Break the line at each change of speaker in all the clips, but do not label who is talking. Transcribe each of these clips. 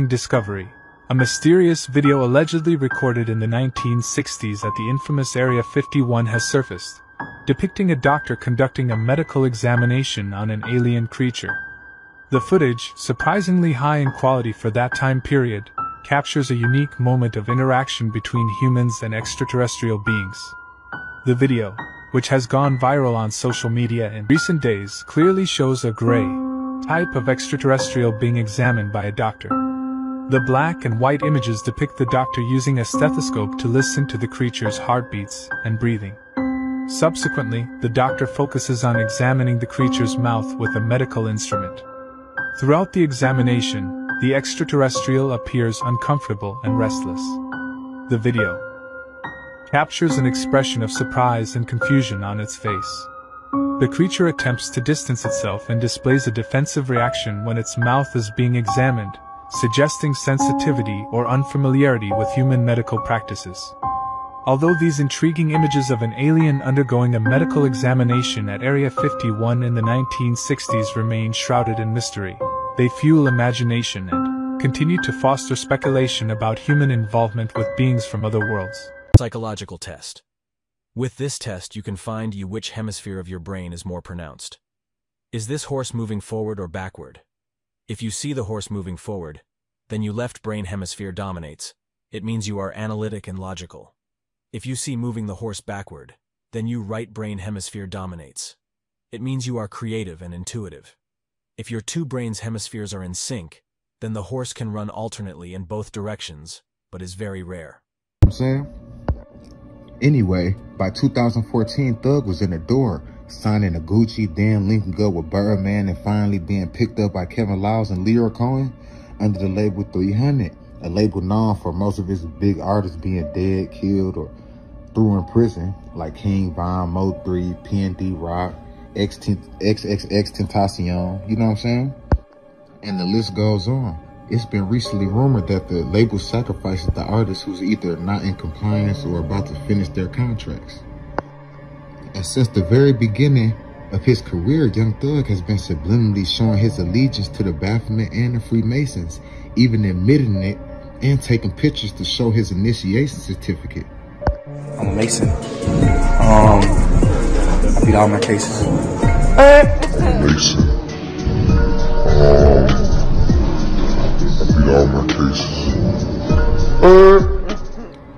discovery. A mysterious video allegedly recorded in the 1960s at the infamous Area 51 has surfaced, depicting a doctor conducting a medical examination on an alien creature. The footage, surprisingly high in quality for that time period, captures a unique moment of interaction between humans and extraterrestrial beings. The video, which has gone viral on social media in recent days, clearly shows a gray type of extraterrestrial being examined by a doctor. The black and white images depict the doctor using a stethoscope to listen to the creature's heartbeats and breathing. Subsequently, the doctor focuses on examining the creature's mouth with a medical instrument. Throughout the examination, the extraterrestrial appears uncomfortable and restless. The video captures an expression of surprise and confusion on its face. The creature attempts to distance itself and displays a defensive reaction when its mouth is being examined, suggesting sensitivity or unfamiliarity with human medical practices. Although these intriguing images of an alien undergoing a medical examination at Area 51 in the 1960s remain shrouded in mystery, they fuel imagination and continue to foster speculation about human involvement with beings from other worlds.
Psychological test. With this test, you can find which hemisphere of your brain is more pronounced. Is this horse moving forward or backward? If you see the horse moving forward, then your left brain hemisphere dominates. It means you are analytic and logical. If you see moving the horse backward, then your right brain hemisphere dominates. It means you are creative and intuitive. If your two brains hemispheres are in sync, then the horse can run alternately in both directions, but is very rare.
I'm saying? Anyway, by 2014, Thug was in the door, signing a Gucci, then linking up with Birdman, and finally being picked up by Kevin Lyles and Leo Cohen under the label 300, a label known for most of its big artists being dead, killed, or threw in prison, like King Von, Mo3, PND Rock, XXX you know what I'm saying? And the list goes on. It's been recently rumored that the label sacrifices the artists who's either not in compliance or about to finish their contracts. And since the very beginning of his career, Young Thug has been subliminally showing his allegiance to the Baphomet and the Freemasons, even admitting it and taking pictures to show his initiation certificate.
I'm a Mason. I beat all my cases.
Mason. All my cases.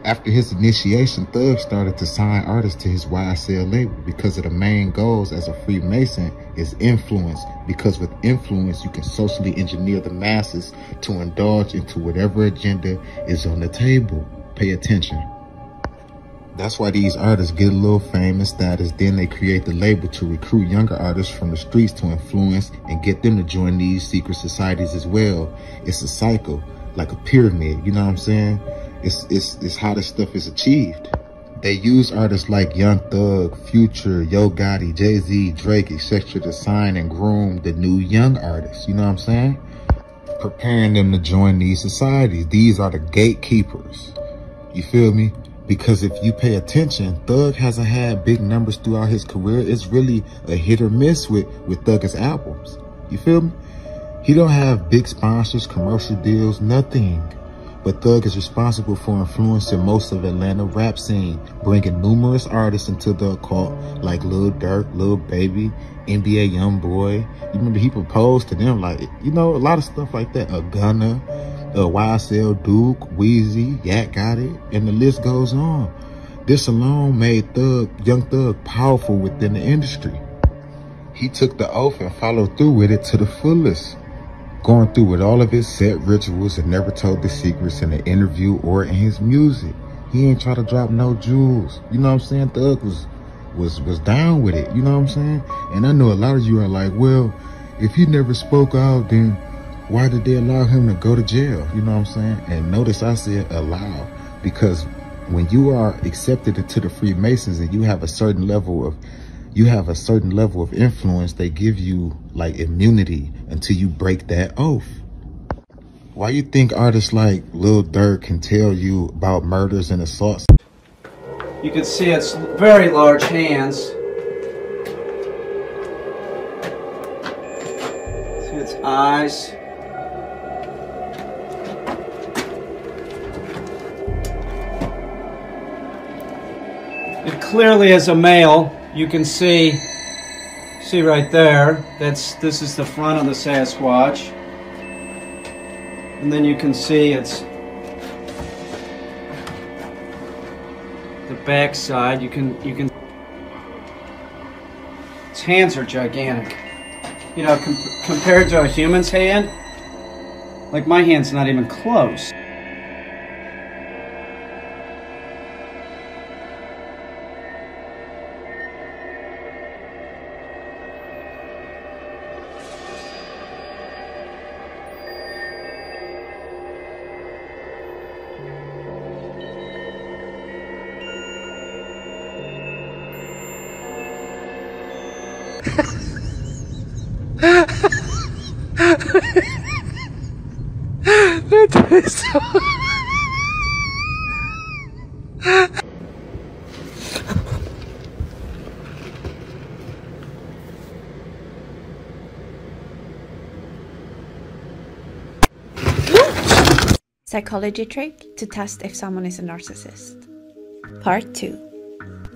After his initiation, Thug started to sign artists to his YSL label because of the main goals as a Freemason is influence, because with influence you can socially engineer the masses to indulge into whatever agenda is on the table. Pay attention. That's why these artists get a little fame and status, then they create the label to recruit younger artists from the streets to influence and get them to join these secret societies as well. It's a cycle, like a pyramid, you know what I'm saying? It's how this stuff is achieved. They use artists like Young Thug, Future, Yo Gotti, Jay-Z, Drake, etc. to sign and groom the new young artists, you know what I'm saying? Preparing them to join these societies. These are the gatekeepers, you feel me? Because if you pay attention, Thug hasn't had big numbers throughout his career. It's really a hit or miss with Thug's albums. You feel me? He don't have big sponsors, commercial deals, nothing. But Thug is responsible for influencing most of Atlanta rap scene, bringing numerous artists into the occult like Lil Durk, Lil Baby, NBA Youngboy. You remember he proposed to them, like, you know, a lot of stuff like that. A Gunna. YSL, Duke, Weezy, Yak got it, and the list goes on. This alone made Young Thug powerful within the industry. He took the oath and followed through with it to the fullest, going through with all of his set rituals and never told the secrets in an interview or in his music. He ain't try to drop no jewels. You know what I'm saying? Thug was down with it. You know what I'm saying? And I know a lot of you are like, well, if he never spoke out, then why did they allow him to go to jail? You know what I'm saying? And notice I said allow, because when you are accepted into the Freemasons and you have a certain level of influence, they give you like immunity until you break that oath. Why you think artists like Lil Durk can tell you about murders and assaults?
You can see its very large hands. See its eyes. clearly as a male, you can see right there, this is the front of the Sasquatch. And then you can see it's the back side. You can its hands are gigantic. You know, compared to a human's hand, like my hand's not even close.
Psychology trick to test if someone is a narcissist. Part 2.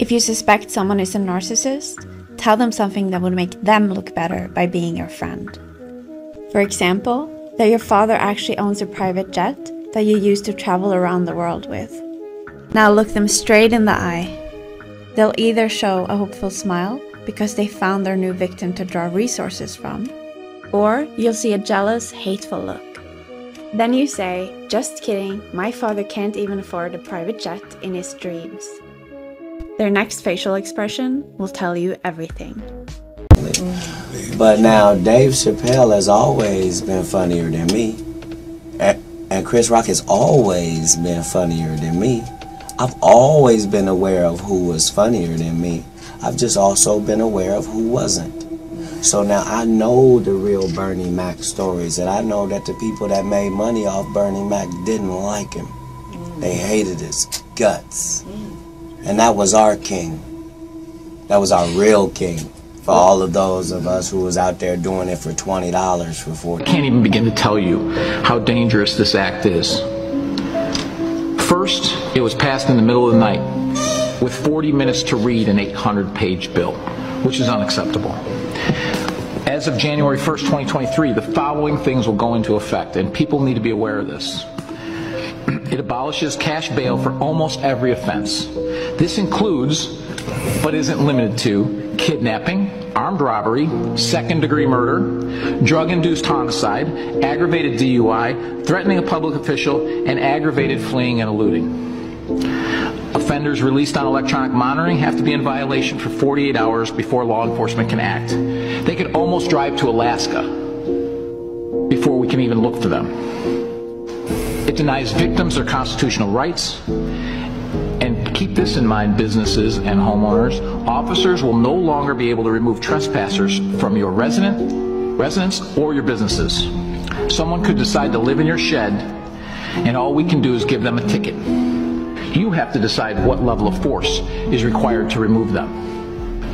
If you suspect someone is a narcissist, tell them something that would make them look better by being your friend. For example, that your father actually owns a private jet that you use to travel around the world with. Now look them straight in the eye. They'll either show a hopeful smile because they found their new victim to draw resources from, or you'll see a jealous, hateful look. Then you say, "Just kidding, my father can't even afford a private jet in his dreams." Their next facial expression will tell you everything.
But now Dave Chappelle has always been funnier than me. And Chris Rock has always been funnier than me. I've always been aware of who was funnier than me. I've just also been aware of who wasn't. So now I know the real Bernie Mac stories, and I know that the people that made money off Bernie Mac didn't like him. They hated his guts. And that was our king. That was our real king. For all of those of us who was out there doing it for $20 for 40.
I can't even begin to tell you how dangerous this act is. First, it was passed in the middle of the night with 40 minutes to read an 800-page bill, which is unacceptable. As of January 1st, 2023, the following things will go into effect, and people need to be aware of this. It abolishes cash bail for almost every offense. This includes, but isn't limited to, kidnapping, armed robbery, second-degree murder, drug-induced homicide, aggravated DUI, threatening a public official, and aggravated fleeing and eluding. Offenders released on electronic monitoring have to be in violation for 48 hours before law enforcement can act. They could almost drive to Alaska before we can even look for them. It denies victims their constitutional rights. And keep this in mind, businesses and homeowners. Officers will no longer be able to remove trespassers from your residence or your businesses. Someone could decide to live in your shed, and all we can do is give them a ticket. You have to decide what level of force is required to remove them,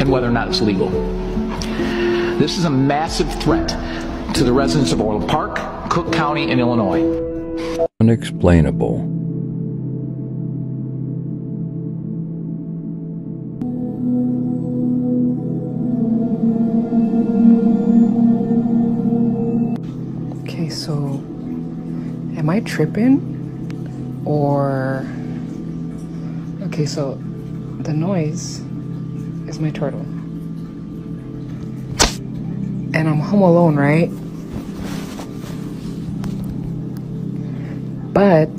and whether or not it's legal. This is a massive threat to the residents of Orland Park, Cook County, and Illinois.
Unexplainable.
Okay, so am I tripping? Or okay, so the noise is my turtle. And I'm home alone, right? But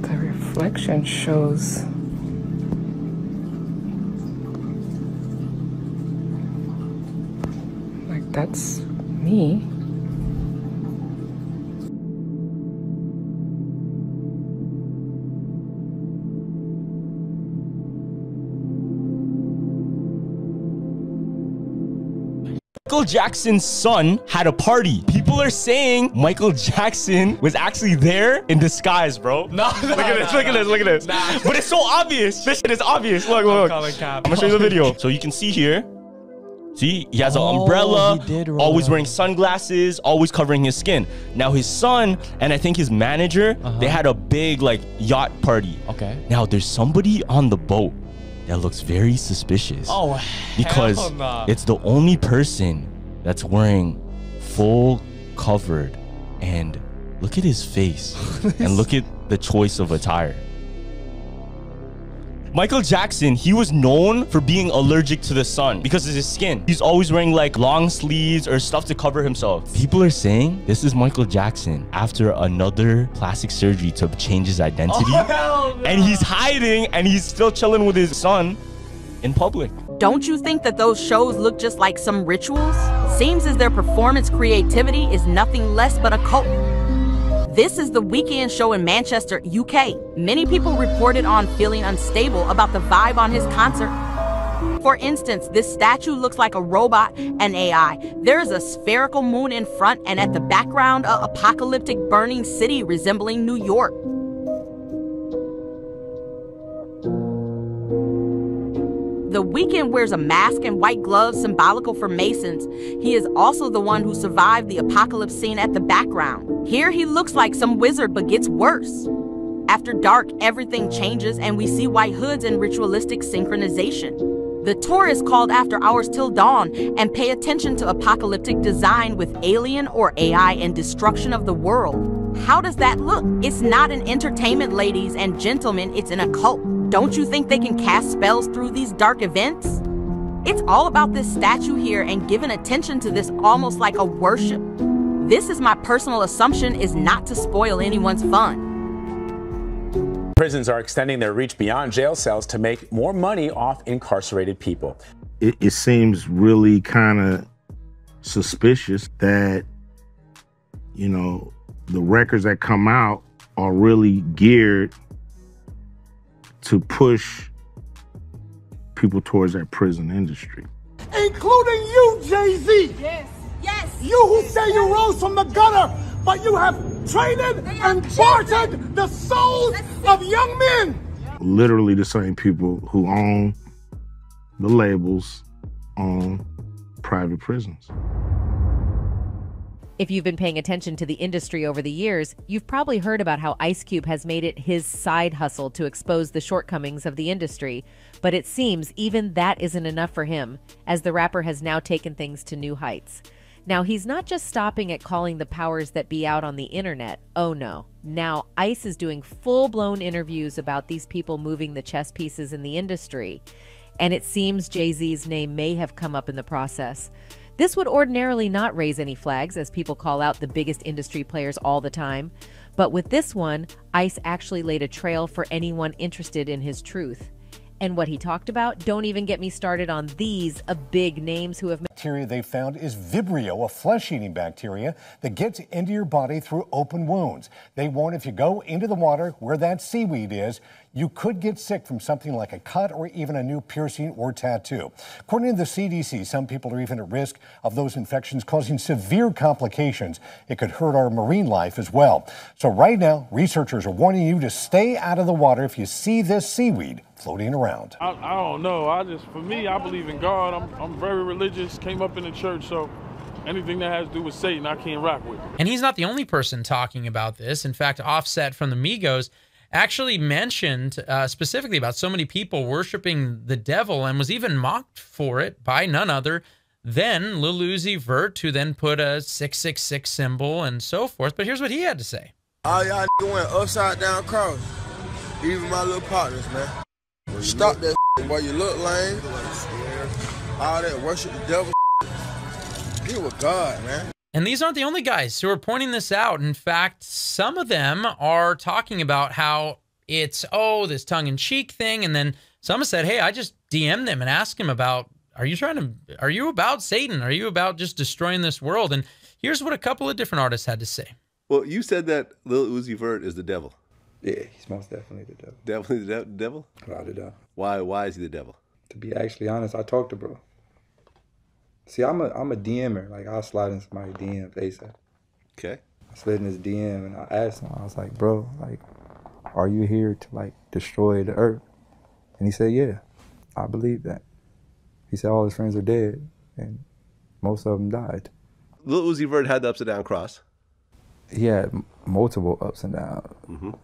the reflection shows like that's me.
Michael Jackson's son had a party. People are saying Michael Jackson was actually there in disguise, bro. No, look at this, look at this, look at this. Nah. But it's so obvious. This shit is obvious. Look, look. I'm gonna show you the video. So you can see here, See, he has an umbrella,
he did roll
always
it
wearing
up.
sunglasses, always covering his skin. Now his son and I think his manager, they had a big like yacht party.
Okay.
Now there's somebody on the boat that looks very suspicious.
Oh,
because
hell nah.
it's the only person that's wearing full covered, and look at his face and look at the choice of attire. Michael Jackson, he was known for being allergic to the sun because of his skin. He's always wearing like long sleeves or stuff to cover himself. People are saying this is Michael Jackson after another plastic surgery to change his identity.
Oh, hell no.
And he's hiding and he's still chilling with his son in public.
Don't you think that those shows look just like some rituals? Seems as their performance creativity is nothing less but a cult. This is the Weeknd show in Manchester, UK. Many people reported on feeling unstable about the vibe on his concert. For instance, this statue looks like a robot and AI. There is a spherical moon in front, and at the background, an apocalyptic burning city resembling New York. The Weeknd wears a mask and white gloves symbolical for Masons. He is also the one who survived the apocalypse scene at the background. Here he looks like some wizard, but gets worse. After dark, everything changes and we see white hoods and ritualistic synchronization. The tour is called After Hours Till Dawn, and pay attention to apocalyptic design with alien or AI and destruction of the world. How does that look? It's not an entertainment, ladies and gentlemen, it's an occult. Don't you think they can cast spells through these dark events? It's all about this statue here and giving attention to this almost like a worship. This is my personal assumption, is not to spoil anyone's fun.
Prisons are extending their reach beyond jail cells to make more money off incarcerated people.
It seems really kind of suspicious that, you know, the records that come out are really geared to push people towards that prison industry.
Including you, Jay-Z.
Yes, yes.
You who say you rose from the gutter, but you have traded and bartered the souls of young men.
Literally the same people who own the labels own private prisons.
If you've been paying attention to the industry over the years, you've probably heard about how Ice Cube has made it his side hustle to expose the shortcomings of the industry. But it seems even that isn't enough for him, as the rapper has now taken things to new heights. Now, he's not just stopping at calling the powers that be out on the internet. Oh no. Now, Ice is doing full-blown interviews about these people moving the chess pieces in the industry. And it seems Jay-Z's name may have come up in the process. This would ordinarily not raise any flags, as people call out the biggest industry players all the time. But with this one, Ice actually laid a trail for anyone interested in his truth. And what he talked about, don't even get me started on these big names who have...
Bacteria they found is Vibrio, a flesh-eating bacteria that gets into your body through open wounds. They warn if you go into the water where that seaweed is, you could get sick from something like a cut or even a new piercing or tattoo. According to the CDC, some people are even at risk of those infections causing severe complications. It could hurt our marine life as well. So right now, researchers are warning you to stay out of the water if you see this seaweed floating around.
I don't know. For me, I believe in God. I'm very religious, came up in the church, so anything that has to do with Satan, I can't rock with.
And he's not the only person talking about this. In fact, Offset from the Migos actually mentioned specifically about so many people worshiping the devil and was even mocked for it by none other than Lil Uzi Vert, who then put a 666 symbol and so forth. But here's what he had to say.
All y'all went upside down cross. Even my little partners, man. Stop that boy, you look lame. All that worship the devil. Be with God, man.
And these aren't the only guys who are pointing this out. In fact, some of them are talking about how it's, this tongue-in-cheek thing. And then some have said, hey, I just DM'd them and asked him about, are you about Satan? Are you about just destroying this world? And here's what a couple of different artists had to say.
Well, you said that Lil Uzi Vert is the devil.
Yeah, he's most definitely the devil.
Definitely the devil?
Without a doubt.
Why is he the devil?
To be actually honest, I talked to bro. See, I'm a DMer. Like, I'll slide in somebody's DM ASAP.
Okay.
I slid in his DM and I asked him, I was like, bro, like, are you here to, like, destroy the earth? And he said, yeah, I believe that. He said all his friends are dead. and most of them died.
Lil Uzi Vert had the upside down cross.
He had multiple ups and downs,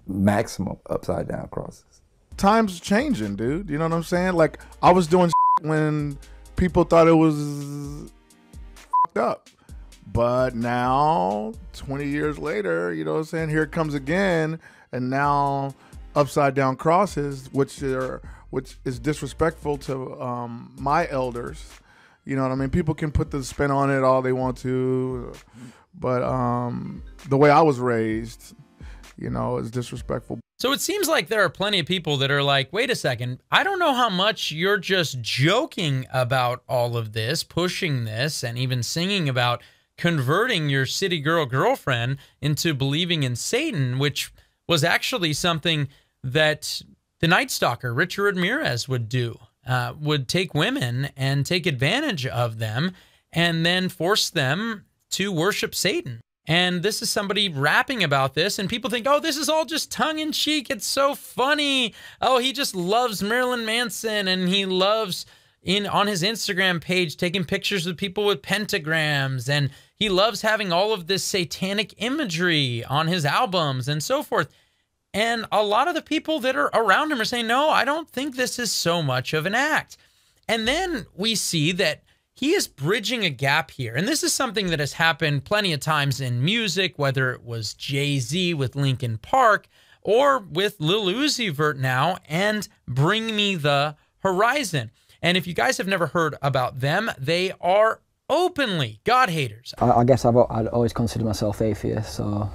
maximum upside down crosses.
Times changing, dude. You know what I'm saying? Like, I was doing when people thought it was fucked up. But now, 20 years later, you know what I'm saying? Here it comes again. And now upside down crosses, which is disrespectful to my elders. You know what I mean? People can put the spin on it all they want to. But the way I was raised, you know, is disrespectful.
So it seems like there are plenty of people that are like, wait a second, I don't know how much you're just joking about all of this, pushing this, and even singing about converting your city girl girlfriend into believing in Satan, which was actually something that the Night Stalker, Richard Ramirez, would do, would take women and take advantage of them and then force them to worship Satan. And this is somebody rapping about this, and people think, oh, this is all just tongue-in-cheek. It's so funny. Oh, he just loves Marilyn Manson, and he loves on his Instagram page taking pictures of people with pentagrams, and he loves having all of this satanic imagery on his albums and so forth. And a lot of the people that are around him are saying, no, I don't think this is so much of an act. And then we see that he is bridging a gap here. And this is something that has happened plenty of times in music, whether it was Jay-Z with Linkin Park or with Lil Uzi Vert now and Bring Me the Horizon. And if you guys have never heard about them, they are openly God haters.
I guess I'd always considered myself atheist, so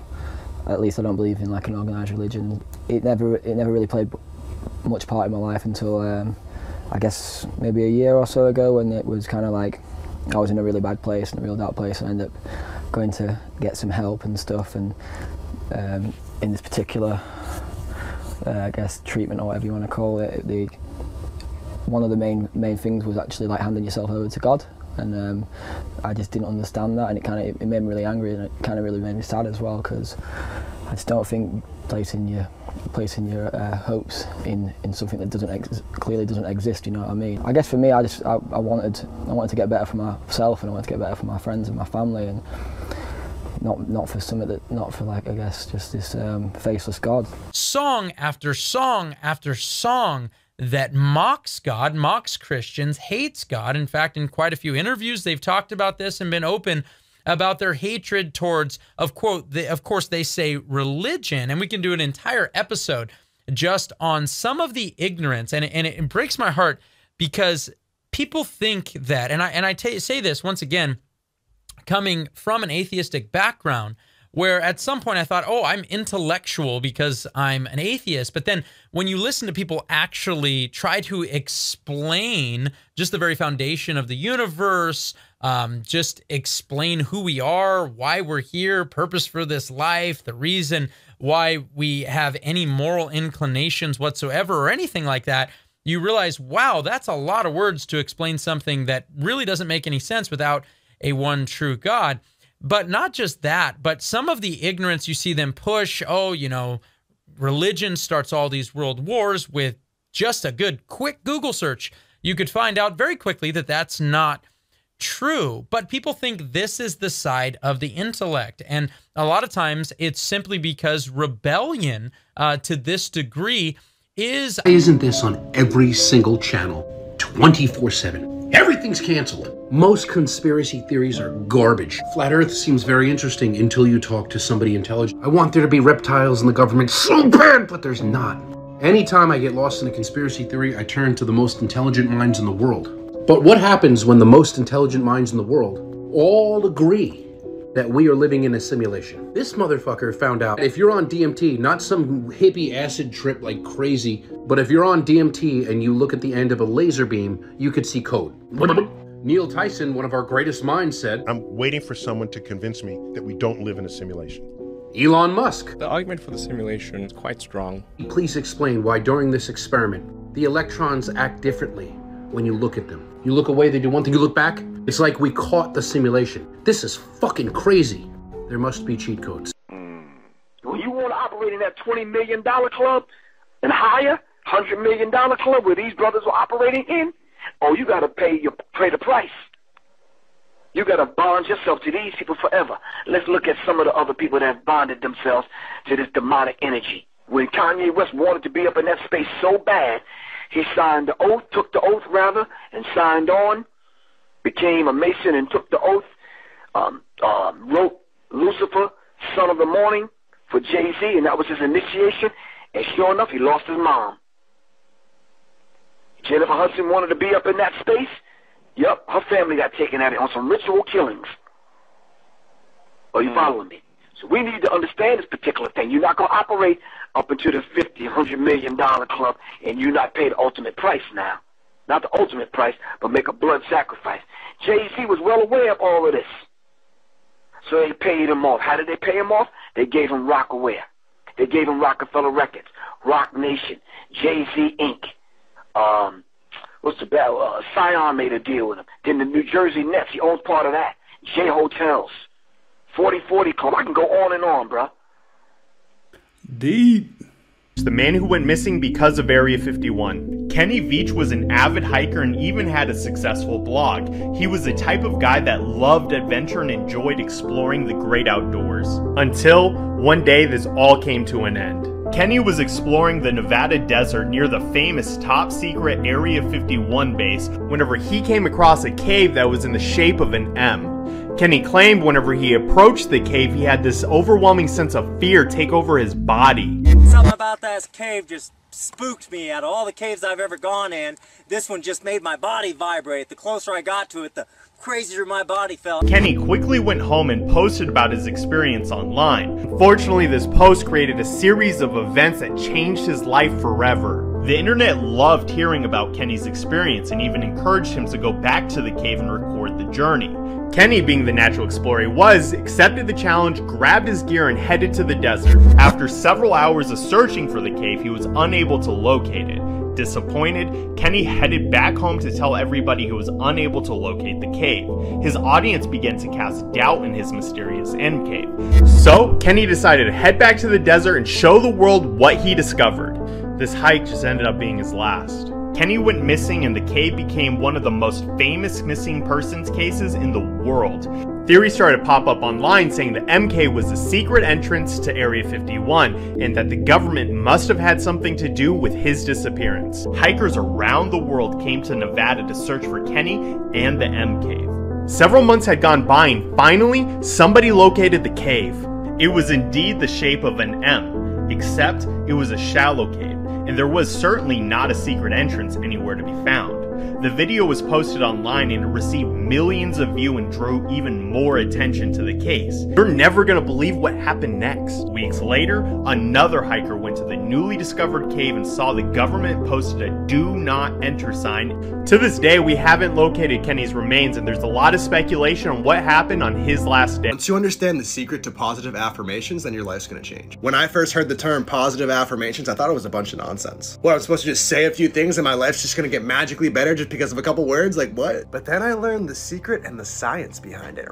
at least I don't believe in like an organised religion. It never really played much part in my life until I guess maybe a year or so ago, when it was kind of like I was in a really bad place, in a real dark place, and I ended up going to get some help and stuff. And in this particular, I guess, treatment or whatever you want to call it, one of the main things was actually like handing yourself over to God. And I just didn't understand that, and it made me really angry, and it kind of really made me sad as well, because I just don't think placing your hopes in something that clearly doesn't exist. You know what I mean? I guess for me, I wanted to get better for myself, and I wanted to get better for my friends and my family, and not for like, I guess, just this faceless God.
Song after song after song that mocks God, mocks Christians, hates God. In fact, in quite a few interviews, they've talked about this and been open about their hatred towards, of course, they say religion. And we can do an entire episode just on some of the ignorance. And it breaks my heart, because people think that, and I say this once again, coming from an atheistic background, where at some point I thought, oh, I'm intellectual because I'm an atheist. But then when you listen to people actually try to explain just the very foundation of the universe, just explain who we are, why we're here, purpose for this life, the reason why we have any moral inclinations whatsoever or anything like that, you realize, wow, that's a lot of words to explain something that really doesn't make any sense without a one true God. But not just that, but some of the ignorance you see them push, oh, you know, religion starts all these world wars. With just a good quick Google search, you could find out very quickly that that's not true. But people think this is the side of the intellect. And a lot of times it's simply because rebellion to this degree is...
Isn't this on every single channel 24/7? Everything's canceled. Most conspiracy theories are garbage. Flat Earth seems very interesting until you talk to somebody intelligent. I want there to be reptiles in the government so bad, but there's not. Anytime I get lost in a conspiracy theory, I turn to the most intelligent minds in the world. But what happens when the most intelligent minds in the world all agree that we are living in a simulation? This motherfucker found out if you're on DMT, not some hippie acid trip like crazy, but if you're on DMT and you look at the end of a laser beam, you could see code. Neil Tyson, one of our greatest minds, said,
I'm waiting for someone to convince me that we don't live in a simulation.
Elon Musk.
The argument for the simulation is quite strong.
Please explain why during this experiment, the electrons act differently when you look at them. You look away, they do one thing, you look back, it's like we caught the simulation. This is fucking crazy. There must be cheat codes.
Well, you want to operate in that $20 million club and higher, $100 million club where these brothers were operating in? Oh, you got to pay the price. You got to bond yourself to these people forever. Let's look at some of the other people that have bonded themselves to this demonic energy. When Kanye West wanted to be up in that space so bad, he took the oath, and signed on, became a Mason and took the oath, wrote Lucifer, Son of the Morning, for Jay-Z, and that was his initiation, and sure enough, he lost his mom. Jennifer Hudson wanted to be up in that space. Yep, her family got taken at it on some ritual killings. Are you following me? So we need to understand this particular thing. You're not going to operate up into the $50, $100 million club and you not pay the ultimate price now. Not the ultimate price, but make a blood sacrifice. Jay-Z was well aware of all of this. So they paid him off. How did they pay him off? They gave him Rockaware. They gave him Rockefeller Records, Rock Nation, Jay-Z Inc. What's the bell? Scion made a deal with him. Then the New Jersey Nets, he owns part of that. J Hotels, 4040 Club. I can go on and on, bro.
Deep. The man who went missing because of Area 51. Kenny Veach was an avid hiker and even had a successful blog. He was the type of guy that loved adventure and enjoyed exploring the great outdoors. Until one day this all came to an end. Kenny was exploring the Nevada desert near the famous top-secret Area 51 base whenever he came across a cave that was in the shape of an M. Kenny claimed whenever he approached the cave, he had this overwhelming sense of fear take over his body.
Something about that cave just spooked me. Out of all the caves I've ever gone in, this one just made my body vibrate. The closer I got to it, the crazier my body felt.
Kenny quickly went home and posted about his experience online. Unfortunately, this post created a series of events that changed his life forever. The internet loved hearing about Kenny's experience and even encouraged him to go back to the cave and record the journey. Kenny, being the natural explorer he was, accepted the challenge, grabbed his gear, and headed to the desert. After several hours of searching for the cave, he was unable to locate it. Disappointed, Kenny headed back home to tell everybody he was unable to locate the cave. His audience began to cast doubt in his mysterious end cave. So, Kenny decided to head back to the desert and show the world what he discovered. This hike just ended up being his last. Kenny went missing and the cave became one of the most famous missing persons cases in the world. Theories started to pop up online saying the MK was the secret entrance to Area 51 and that the government must have had something to do with his disappearance. Hikers around the world came to Nevada to search for Kenny and the M Cave. Several months had gone by and finally somebody located the cave. It was indeed the shape of an M, except it was a shallow cave. And there was certainly not a secret entrance anywhere to be found. The video was posted online and it received millions of views and drew even more attention to the case. You're never gonna believe what happened next. Weeks later, another hiker went to the newly discovered cave and saw the government posted a "Do Not Enter" sign. To this day, we haven't located Kenny's remains and there's a lot of speculation on what happened on his last day.
Once you understand the secret to positive affirmations, then your life's gonna change. When I first heard the term positive affirmations, I thought it was a bunch of nonsense. What, I'm supposed to just say a few things and my life's just gonna get magically better just because of a couple words? Like what? But then I learned the secret and the science behind it.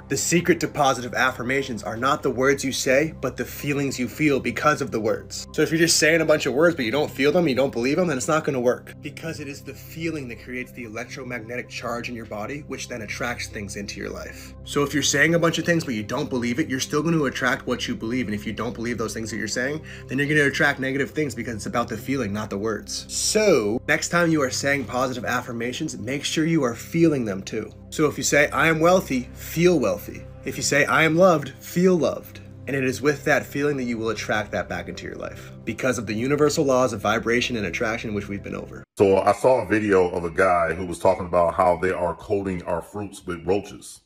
The secret to positive affirmations are not the words you say, but the feelings you feel because of the words. So if you're just saying a bunch of words but you don't feel them, you don't believe them, then it's not gonna work. Because it is the feeling that creates the electromagnetic charge in your body, which then attracts things into your life. So if you're saying a bunch of things but you don't believe it, you're still gonna attract what you believe. And if you don't believe those things that you're saying, then you're gonna attract negative things because it's about the feeling, not the words. So next time you are saying positive affirmations, make sure you are feeling them too. So if you say, I am wealthy, feel wealthy. If you say, I am loved, feel loved. And it is with that feeling that you will attract that back into your life because of the universal laws of vibration and attraction, which we've been over.
So I saw a video of a guy who was talking about how they are coating our fruits with roaches.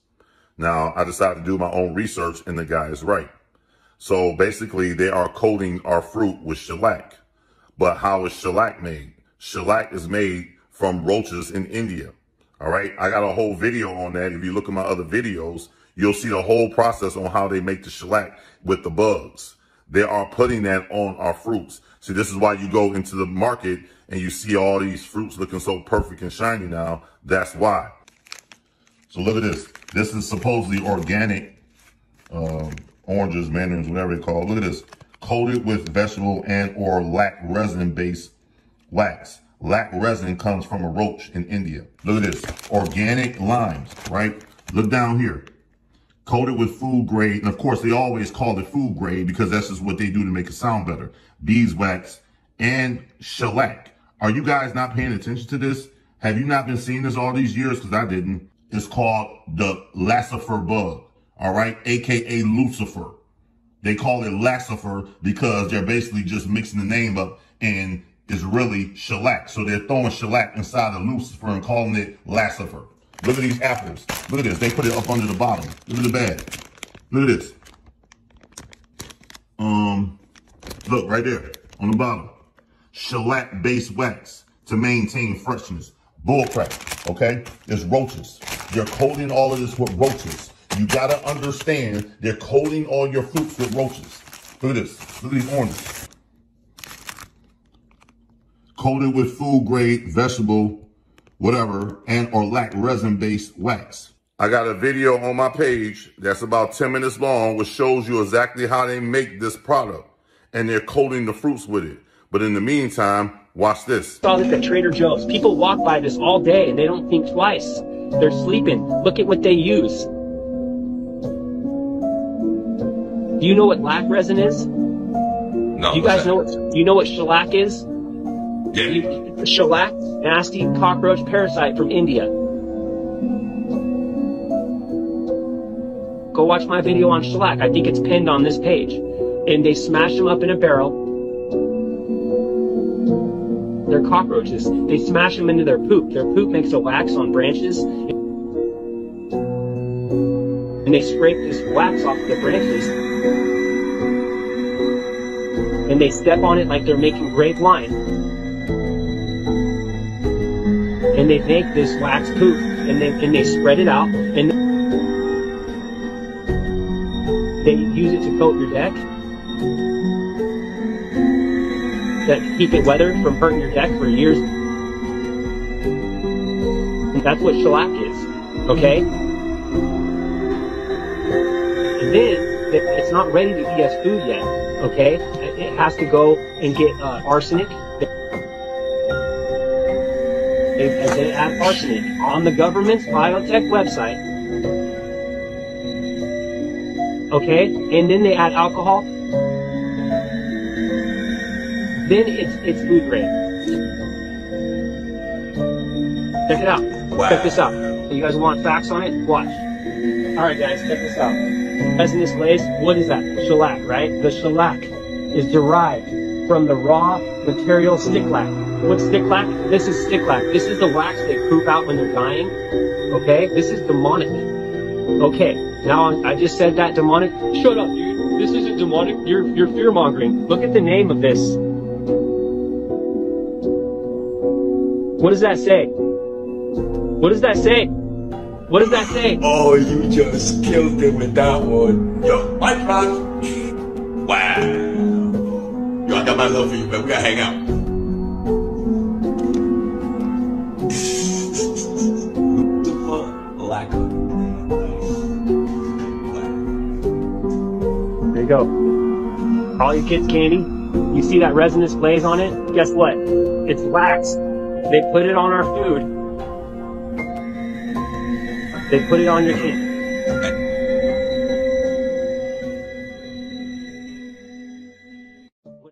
Now, I decided to do my own research and the guy is right. So basically, they are coating our fruit with shellac. But how is shellac made? Shellac is made from roaches in India. All right. I got a whole video on that. If you look at my other videos, you'll see the whole process on how they make the shellac with the bugs. They are putting that on our fruits. So this is why you go into the market and you see all these fruits looking so perfect and shiny now. That's why. So look at this. This is supposedly organic oranges, mandarins, whatever it's called. Look at this. Coated with vegetable and or lac resin-based wax. lac resin comes from a roach in India. Look at this, organic limes, right? Look down here. Coated with food grade, and of course they always call it food grade because that's just what they do to make it sound better. Beeswax and shellac. Are you guys not paying attention to this? Have you not been seeing this all these years? Because I didn't. It's called the Lassifer bug, all right? AKA Lucifer. They call it Lassifer because they're basically just mixing the name up and it's really shellac. So they're throwing shellac inside of Lucifer and calling it Lassifer. Look at these apples. Look at this. They put it up under the bottom. Look at the bag. Look at this. Look right there on the bottom. Shellac-based wax to maintain freshness. Bullcrap, okay? There's roaches. They're coating all of this with roaches. You gotta understand they're coating all your fruits with roaches. Look at this. Look at these oranges. Coated with food grade, vegetable, whatever, and or lac resin-based wax. I got a video on my page that's about 10 minutes long, which shows you exactly how they make this product. And they're coating the fruits with it. But in the meantime, watch this.
Saw this at Trader Joe's. People walk by this all day and they don't think twice. They're sleeping. Look at what they use. Do you know what lac resin is?
No.
Do you guys know do you know what shellac is?
Yeah.
Shellac, nasty cockroach parasite from India. Go watch my video on shellac. I think it's pinned on this page. And they smash them up in a barrel. They're cockroaches. They smash them into their poop. Their poop makes a wax on branches. And they scrape this wax off the branches. And they step on it like they're making grape wine. And they make this wax poop. And they spread it out. And they use it to coat your deck. That keep it weathered from hurting your deck for years. And that's what shellac is, okay? And then, it's not ready to be as food yet, okay? It has to go and get arsenic. They add arsenic on the government's biotech website, okay? And then they add alcohol. Then it's food grade. Check it out.
Wow.
Check this out. You guys want facts on it? Watch. Alright guys, check this out. Resinous glaze, what is that? Shellac, right? The shellac is derived from the raw material sticklac. What's sticklac? This is sticklac. This is the wax they poop out when they're dying. Okay? This is demonic. Okay, now I just said that demonic. Shut up, dude. This isn't demonic. You're fear-mongering. Look at the name of this. What does that say? What does that say? What does that say?
Oh, you just killed it with that one. Yo, my class. Wow. Yo, I got my love for you, man. We gotta hang out.
There you go. All your kids' candy. You see that resinous glaze on it? Guess what? It's wax. They put it on our food. They put it on your candy.